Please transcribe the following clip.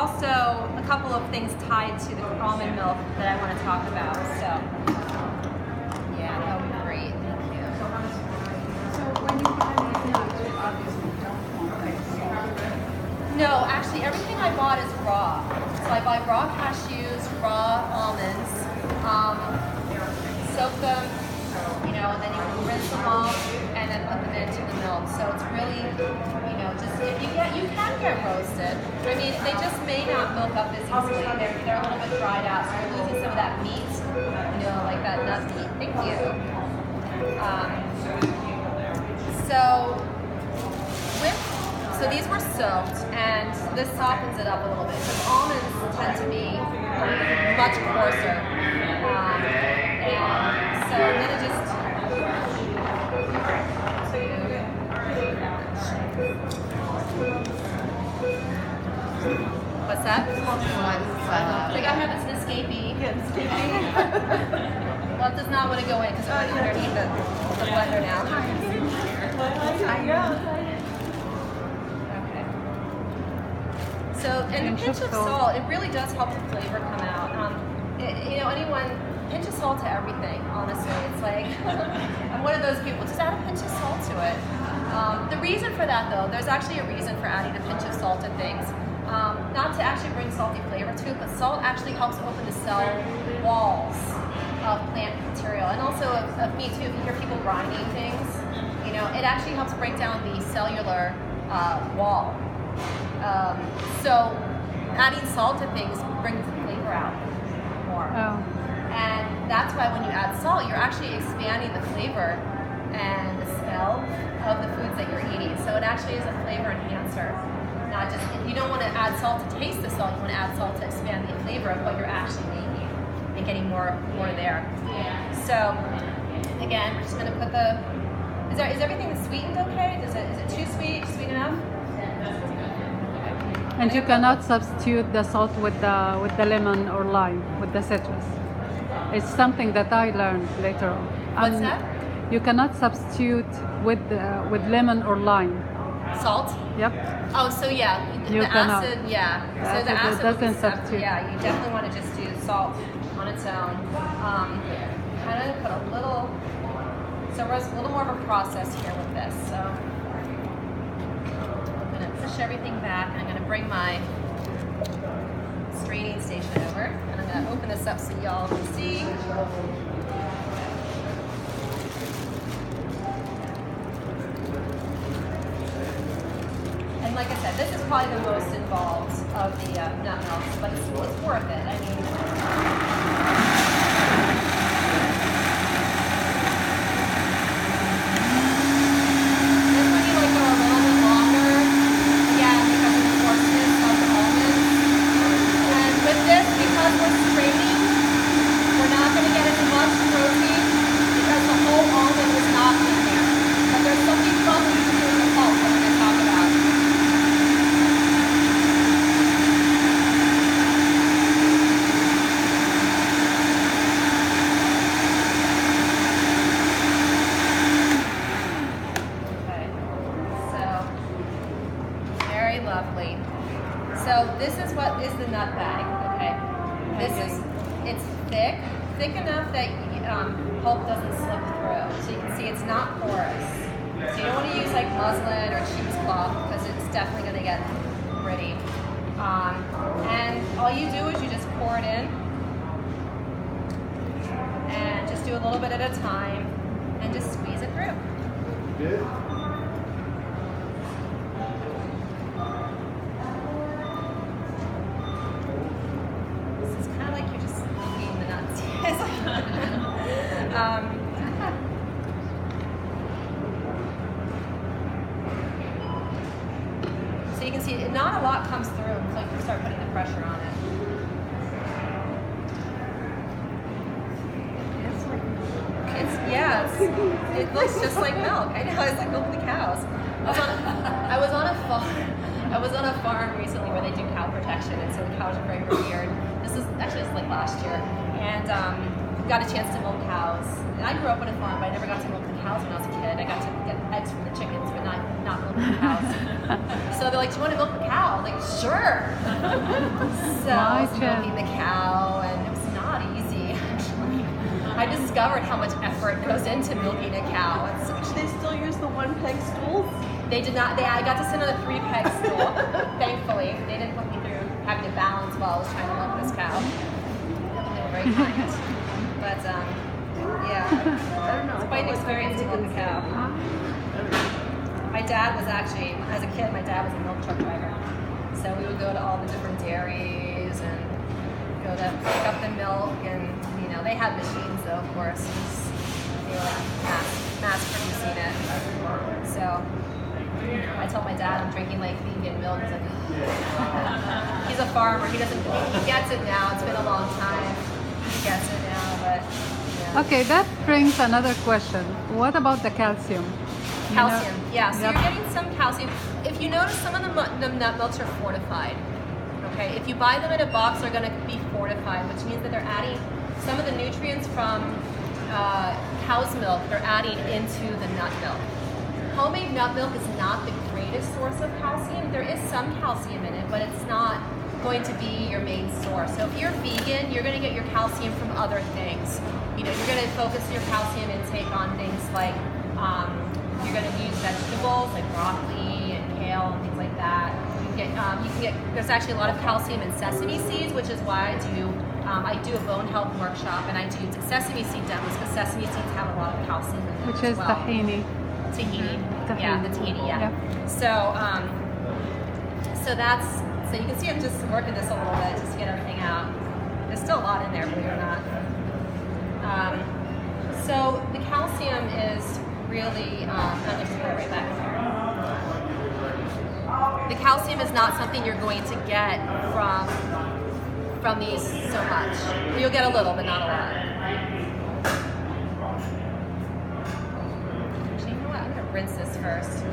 also a couple of things tied to the almond milk that I want to talk about. So, yeah, that would be great. Thank you. So when you buy these nuts, you obviously don't want them salted. No, actually, everything I bought is raw. So I buy raw cashews, raw almonds, soak them, and then you rinse them off and then put them into the milk. So it's really, just if you can get roasted. I mean, they just may not milk up as easily. They're a little bit dried out, so you're losing some of that meat, like that nut meat. Thank you. So these were soaked, and this softens it up a little bit. Because almonds tend to be much coarser, and so I'm gonna just. What's that? Like I have an escapee. Well, it does not want to go in because I'm underneath the blender now. Okay. So, and the pinch of salt, it really does help the flavor come out. Pinch of salt to everything, honestly. It's like, I'm one of those people, just add a pinch of salt to it. The reason for that, though, there's actually a reason for adding a pinch of salt to things. Not to actually bring salty flavor to it, but salt actually helps open the cell walls of plant material. And also of meat, too, if you hear people grinding things, it actually helps break down the cellular wall. So adding salt to things brings the flavor out more. Oh. And that's why when you add salt, you're actually expanding the flavor and the smell of the foods that you're eating. So it actually is a flavor enhancer. Not just, you don't want to add salt to taste the salt, you want to add salt to expand the flavor of what you're actually making and getting more there. So again, we're just going to put is everything sweetened okay? Is it too sweet? Sweet enough? And you cannot substitute the salt with the lemon or lime, with the citrus. It's something that I learned later on. What's that? You cannot substitute with lemon or lime. Salt? Yep. Oh, so yeah, You the cannot. acid, yeah. The So the acid acid will be doesn't separate. substitute. Yeah, you definitely want to just do salt on its own. Kind of put a little, so there's a little more of a process here with this. So I'm going to push everything back. I'm going to bring my straining station over, and I'm going to open this up so y'all can see. And like I said, this is probably the most involved of the nut milks, but it's worth it. I mean, this one you like go a little bit longer, again, because of the coarseness of the almonds. And with this, because we're straining, we're not going to get as much protein because the whole almond is not in there. But there's something fun we can do in the pulp that we're going to talk about. Lovely. So this is what is the nut bag, okay? It's thick enough that pulp doesn't slip through. So you can see it's not porous. So you don't want to use like muslin or cheesecloth because it's definitely going to get gritty. And all you do is you just pour it in and just do a little bit at a time and just squeeze it through. Good. So you can see not a lot comes through until you start putting the pressure on it. It looks just like milk. I know, it's like milking the cows. I was on a farm recently where they do cow protection, and so the cows are very revered. This is like last year, and got a chance to milk cows. And I grew up on a farm, but I never got to milk the cows when I was a kid. I got to get eggs from the chickens, but not milk the cows. So they're like, do you want to milk the cow? I'm like, sure. So I was milking the cow, and it was not easy, actually. I discovered how much effort goes into milking a cow. Do they still use the 1-peg stools? They did not. I got to sit on a 3-peg stool, thankfully. They didn't put me through having to balance while I was trying to milk this cow. They were very kind. But, yeah. I don't know. It's quite an experience to milk a cow. My dad was actually, as a kid, my dad was a milk truck driver. So we would go to all the different dairies and go to pick up the milk, and they had machines though, of course. They were like mass producing it. So I told my dad I'm drinking like vegan milk. He's like, he's a farmer. He gets it now. It's been a long time. He gets it now, but. Yeah. Okay, that brings another question. What about the calcium? Calcium, yeah. So you're getting some calcium. If you notice, some of the nut milks are fortified. Okay, if you buy them in a box, they're going to be fortified, which means that they're adding some of the nutrients from cow's milk. They're adding into the nut milk. Homemade nut milk is not the greatest source of calcium. There is some calcium in it, but it's not going to be your main source. So if you're vegan, you're going to get your calcium from other things. You're going to focus your calcium intake on things like. You're going to use vegetables like broccoli and kale and things like that. You can get. There's actually a lot of calcium in sesame seeds, which is why I do a bone health workshop, and I do sesame seed demos because sesame seeds have a lot of calcium in them. Which is well. tahini. Tahini. Tahini. Yeah, the tahini. Yeah. So so you can see I'm just working this a little bit just to get everything out. There's still a lot in there, believe it or not. So the calcium is really, I'll just put it right back there. The calcium is not something you're going to get from these so much. You'll get a little, but not a lot. Actually, you know what? I'm gonna rinse this first.